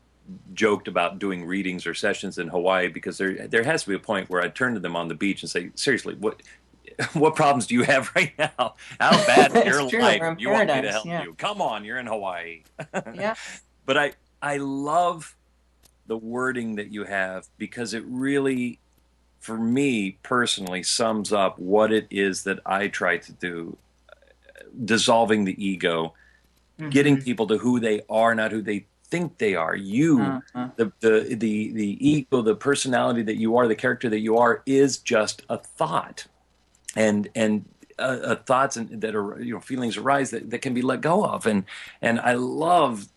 joked about doing readings or sessions in Hawaii because there has to be a point where I turn to them on the beach and say, seriously, what problems do you have right now? How bad is It's your true. life? We're in You want me to paradise. help Yeah, you? Come on, you're in Hawaii. yeah. But I love the wording that you have because it really, for me personally, sums up what it is that I try to do, dissolving the ego, getting Mm-hmm. people to who they are, not who they think they are. You, Uh-huh. the ego, the personality that you are, the character that you are, is just a thought, and thoughts that are feelings arise that can be let go of, and I love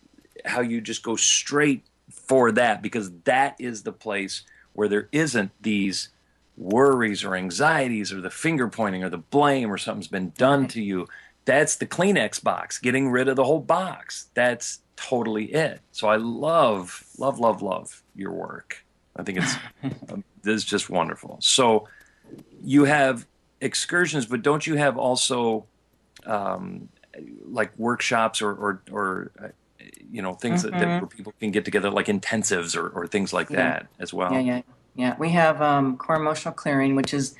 how you just go straight for that because that is the place where there isn't these worries or anxieties or the finger pointing or the blame or something's been done Right. to you. That's the Kleenex box, getting rid of the whole box. That's totally it. So I love your work. I think this is just wonderful. So you have excursions, but don't you have also um, like workshops or things that Mm-hmm. where people can get together, like intensives or things like Yeah, that as yeah, well? yeah, yeah. We have core emotional clearing, which is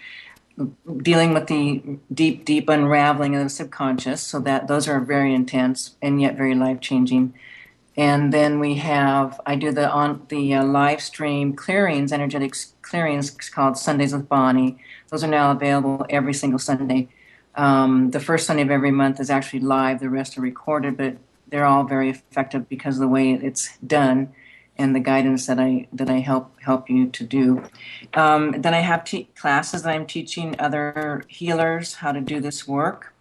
dealing with the deep, deep unraveling of the subconscious. So that those are very intense and yet very life changing. And then I do the live stream clearings, energetic clearings called Sundays with Bonnie. Those are now available every single Sunday. The first Sunday of every month is actually live. The rest are recorded, but they're all very effective because of the way it's done and the guidance that I help you to do. Then I have classes that I'm teaching other healers how to do this work,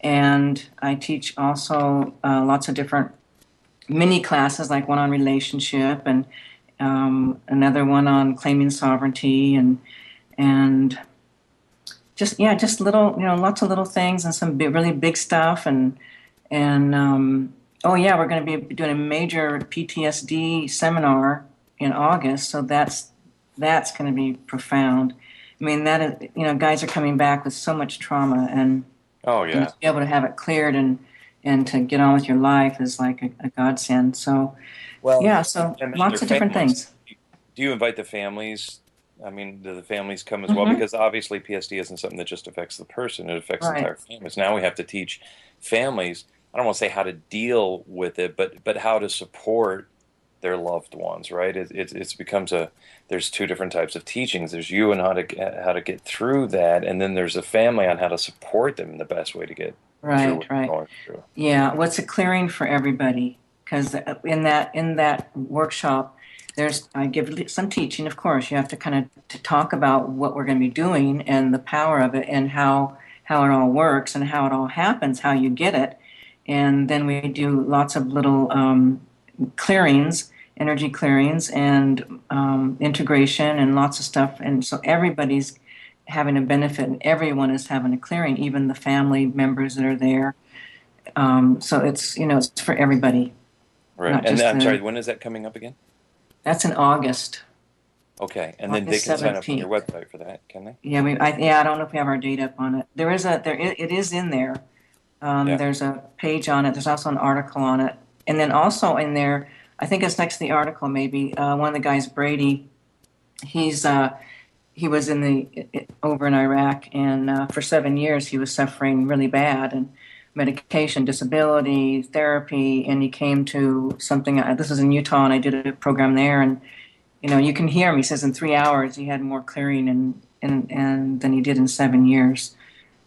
and I teach also lots of different mini classes, like one on relationship and another one on claiming sovereignty and just little, lots of little things and some really big stuff and oh yeah, we're going to be doing a major PTSD seminar in August, so that's going to be profound. I mean, that is, guys are coming back with so much trauma, Oh and yeah. to be able to have it cleared and to get on with your life is like a godsend. So Well, yeah, so I mentioned their lots of different families. things. Do you invite the families? I mean, do the families come as well? Hmm. Because obviously PSD isn't something that just affects the person, it affects Right. entire families. Now we have to teach families, I don't want to say how to deal with it, but how to support their loved ones, right? It's becomes there's two different types of teachings. There's you and how to get through that, and then there's a family on how to support them in the best way to get through Right, what right. they're going through. Yeah, what's a clearing for everybody? Because in that workshop, I give some teaching. Of course, you have to kind of to talk about what we're going to be doing and the power of it and how it all works and how it all happens, how you get it, and then we do lots of little clearings, energy clearings, and integration and lots of stuff. And so everybody's having a benefit, and everyone is having a clearing, even the family members that are there. So it's for everybody, Right. not And just I'm sorry, the. when is that coming up again? That's in August, Okay. And then they August can sign up on your 17th. website for that, can they? Yeah, I don't know if we have our date up on it. It is in there. Yeah. There's a page on it. There's also an article on it, and then also in there, I think it's next to the article. Maybe one of the guys, Brady. He's he was over in Iraq, and for 7 years he was suffering really bad and medication, disability, therapy, and he came to something. This was in Utah, and I did a program there, and you can hear him. He says in 3 hours he had more clearing and than he did in 7 years.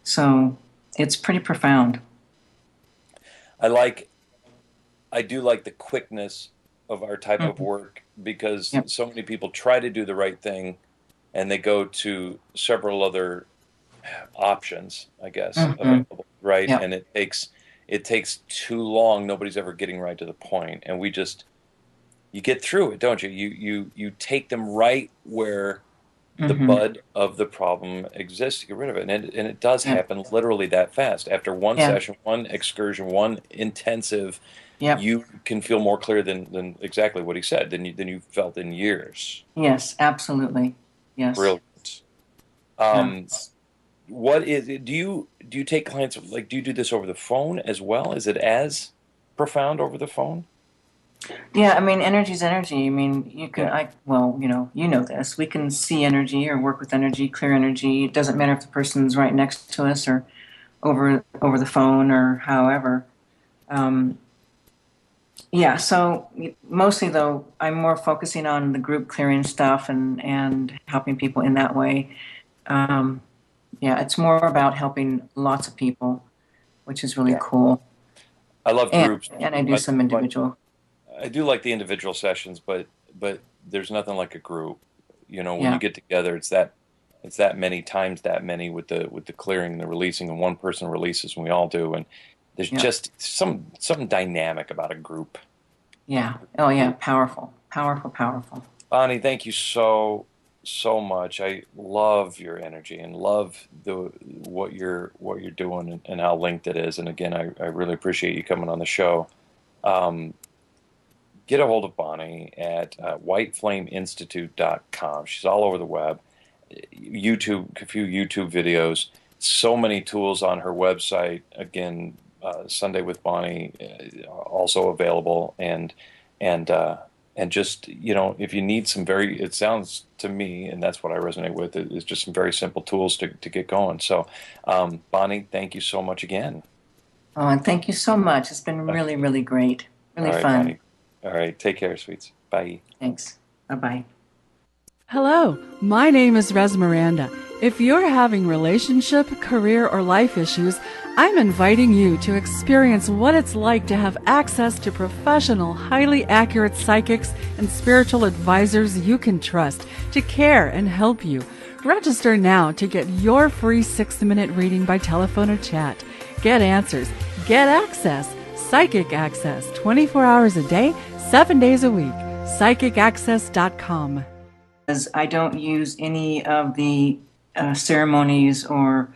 So it's pretty profound. I like I do like the quickness of our type of Hmm. work because Yep. so many people try to do the right thing and they go to several other options, I guess, Hmm. available, right? Yep. And it takes too long. Nobody's ever getting right to the point, and you get through it, don't you? You take them right where the Hmm. bud of the problem exists to get rid of it, and it does Yep. happen literally that fast. After one Yeah. session, one excursion, one intensive, Yep. you can feel more clear than exactly what he said than you felt in years. Yes. Absolutely. Yes. Brilliant. Yeah. Um, what is it? Do you take clients like do you do this over the phone as well? Is it as profound over the phone? Yeah, I mean, energy's energy. I mean, Yeah. well, you know this. We can see energy or work with energy, clear energy. It doesn't matter if the person's right next to us or over the phone or however. Um, yeah, so mostly though, I'm more focusing on the group clearing stuff and helping people in that way. Um, yeah, it's more about helping lots of people, which is really Yeah. cool. I love And groups. and I do I, some individual. I do like the individual sessions, but there's nothing like a group. You know, when you Yeah, get together, it's that many times that many with the clearing and the releasing, and one person releases, and we all do, and there's yeah, just something dynamic about a group. yeah. Oh yeah, powerful, powerful, powerful. Bonnie, thank you so much. I love your energy and love the what you're doing and how linked it is. And again, I really appreciate you coming on the show. Um, get a hold of Bonnie at whiteflameinstitute.com. She's all over the web. YouTube, a few YouTube videos, so many tools on her website. Again, Sunday with Bonnie, also available, and just if you need some it sounds to me, and that's what I resonate with, is just some very simple tools to get going. So, Bonnie, thank you so much again. Oh, and thank you so much. It's been really, really great, All really right, fun. Bonnie. All right. Take care, sweets. Bye. Thanks. Bye-bye. Hello, my name is Res Miranda. If you're having relationship, career, or life issues, I'm inviting you to experience what it's like to have access to professional, highly accurate psychics and spiritual advisors you can trust to care and help you. Register now to get your free 6-minute reading by telephone or chat. Get answers, get access, psychic access, 24 hours a day, 7 days a week. PsychicAccess.com. I don't use any of the ceremonies or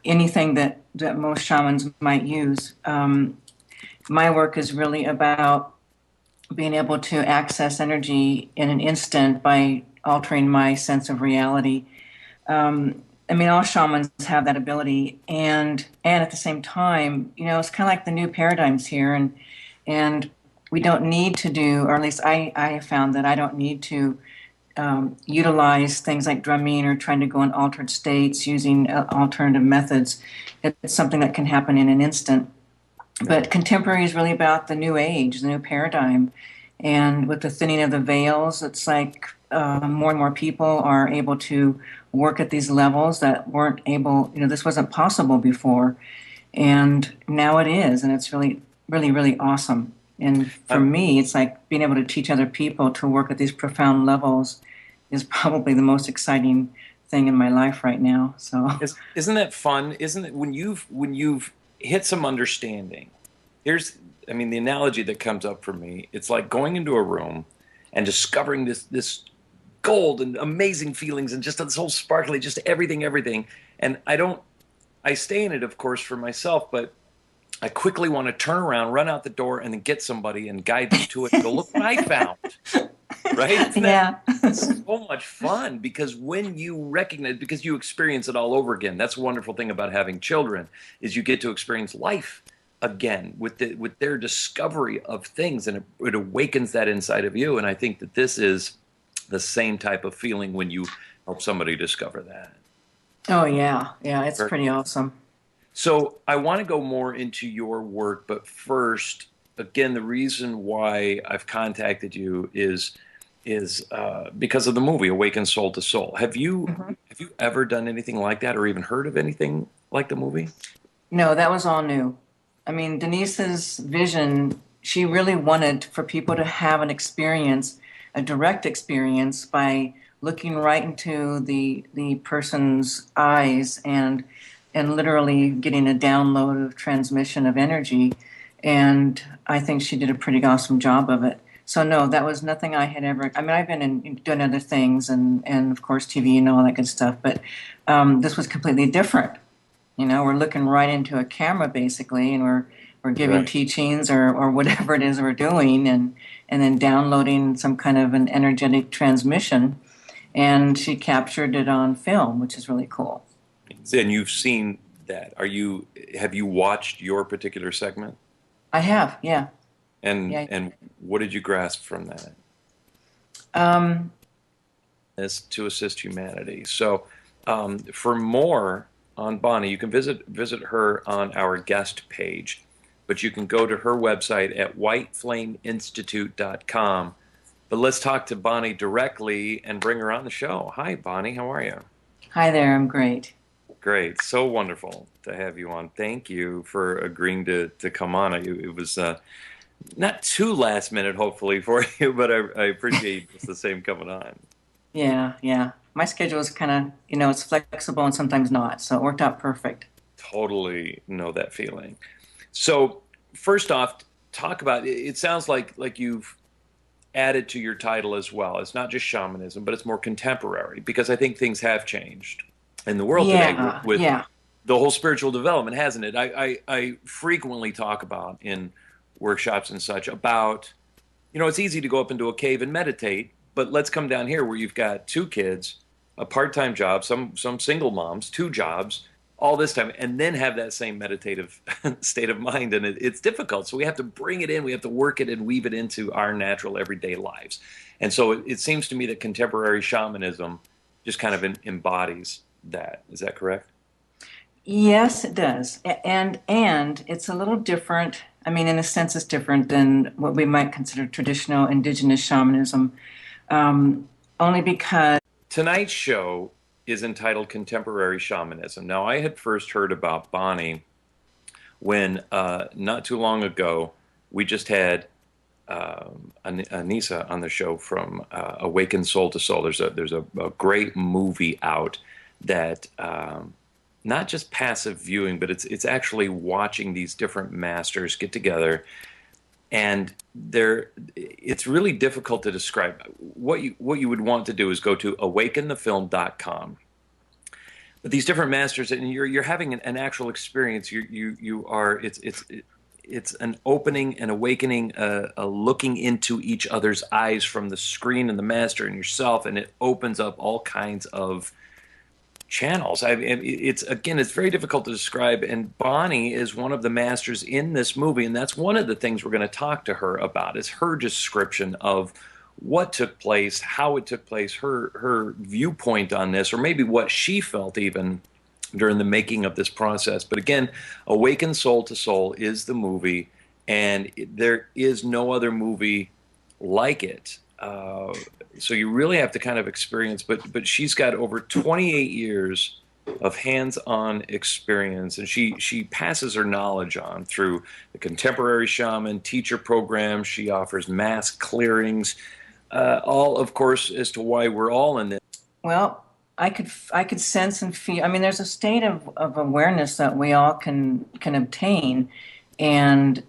anything that most shamans might use. My work is really about being able to access energy in an instant by altering my sense of reality. I mean, all shamans have that ability, and at the same time, you know, it's kind of like the new paradigms here, and we don't need to do, or at least I have found that I don't need to utilize things like drumming or trying to go in altered states using alternative methods. It's something that can happen in an instant. But contemporary is really about the new age, the new paradigm. And with the thinning of the veils, it's like more and more people are able to work at these levels that weren't able, you know, this wasn't possible before. And now it is. And it's really, really, really awesome. And for me, it's like being able to teach other people to work at these profound levels is probably the most exciting thing in my life right now. So Isn't that fun? Isn't it when you've hit some understanding? I mean, the analogy that comes up for me, it's like going into a room and discovering this gold and amazing feelings and just this whole sparkly, just everything. And I stay in it, of course, for myself, but I quickly want to turn around, run out the door, and then get somebody and guide them to it and go, look what I found. Right? Isn't that so much fun? Because when you recognize, because you experience it all over again. That's a wonderful thing about having children, is you get to experience life again with their discovery of things, and it awakens that inside of you. And I think that this is the same type of feeling when you help somebody discover that. Oh yeah, it's pretty awesome. So I want to go more into your work, but first, again, the reason why I've contacted you is because of the movie Awaken Soul to Soul. Have you ever done anything like that, or even heard of anything like the movie? No, that was all new. I mean, Denise's vision, she really wanted for people to have an experience, a direct experience, by looking right into the person's eyes and literally getting a download of transmission of energy. And I think she did a pretty awesome job of it. So no, that was nothing I had ever. I mean, I've been doing other things and of course TV and all that good stuff, but this was completely different. You know, we're looking right into a camera basically, and we're giving teachings or whatever it is we're doing, and then downloading some kind of an energetic transmission. And she captured it on film, which is really cool. And you've seen that. Have you watched your particular segment? I have, yeah. And what did you grasp from that? Is to assist humanity. So for more on Bonnie, you can visit her on our guest page, but you can go to her website at whiteflameinstitute.com. But let's talk to Bonnie directly and bring her on the show. Hi, Bonnie. How are you? Hi there. I'm great. Great. So wonderful to have you on. Thank you for agreeing to come on. It was not too last minute, hopefully, for you, but I appreciate it's the same coming on. Yeah. My schedule is kind of, it's flexible and sometimes not, so it worked out perfect. Totally know that feeling. So first off, talk about, it sounds like you've added to your title as well. It's not just shamanism, but it's more contemporary, because I think things have changed in the world today with the whole spiritual development, hasn't it? I frequently talk about in workshops and such about, it's easy to go up into a cave and meditate, but let's come down here where you've got 2 kids, a part-time job, some single moms, 2 jobs, all this time, and then have that same meditative state of mind. And it's difficult. So we have to bring it in. We have to work it and weave it into our natural everyday lives. And so it seems to me that contemporary shamanism just kind of embodies that. Is that correct? Yes, it does. And it's a little different. I mean, in a sense, it's different than what we might consider traditional indigenous shamanism, only because. Tonight's show is entitled Contemporary Shamanism. Now, I had first heard about Bonnie when not too long ago we just had Anissa on the show from Awaken Soul to Soul. There's a great movie out that not just passive viewing, but it's actually watching these different masters get together, and it's really difficult to describe. What you would want to do is go to awakenthefilm.com. But these different masters, and you're having an actual experience. You are it's an opening, an awakening, a looking into each other's eyes from the screen and the master and yourself, and it opens up all kinds of channels. It's very difficult to describe, and Bonnie is one of the masters in this movie, and that's one of the things we're going to talk to her about, is her description of what took place, how it took place, her viewpoint on this, or maybe what she felt even during the making of this process. But again, Awaken Soul to Soul is the movie, and there is no other movie like it. So you really have to kind of experience, but she's got over 28 years of hands-on experience, and she passes her knowledge on through the contemporary shaman teacher program. She offers mass clearings, all, of course, as to why we're all in this. Well, I could sense and feel. I mean, there's a state of awareness that we all can obtain, and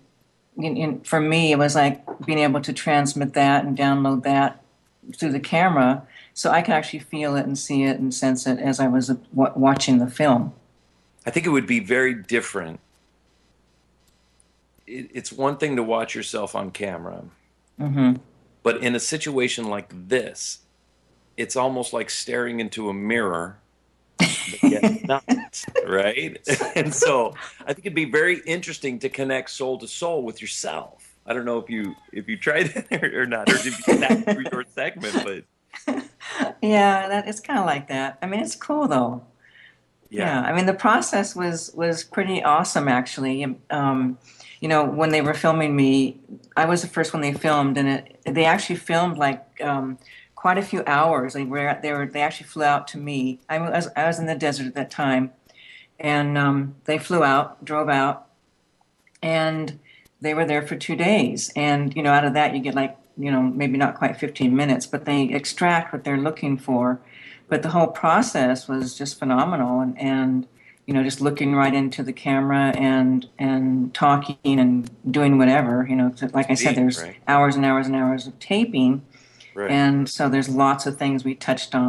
for me, it was like being able to transmit that and download that through the camera, so I could actually feel it and see it and sense it as I was watching the film. I think it would be very different. It's one thing to watch yourself on camera, but in a situation like this, it's almost like staring into a mirror, but yet not, right? And so I think it'd be very interesting to connect soul to soul with yourself. I don't know if you tried it or not, or if you sat through your segment, but Yeah, it's kind of like that. I mean, it's cool though. Yeah, yeah, I mean, the process was pretty awesome actually. When they were filming me, I was the first one they filmed, and they actually filmed like quite a few hours. They actually flew out to me. I was in the desert at that time, and they flew out, drove out, and they were there for 2 days. And out of that you get like maybe not quite 15 minutes, but they extract what they're looking for. But the whole process was just phenomenal, and just looking right into the camera and talking and doing whatever. Like I said, there's right, hours and hours and hours of taping, right. and so there's lots of things we touched on.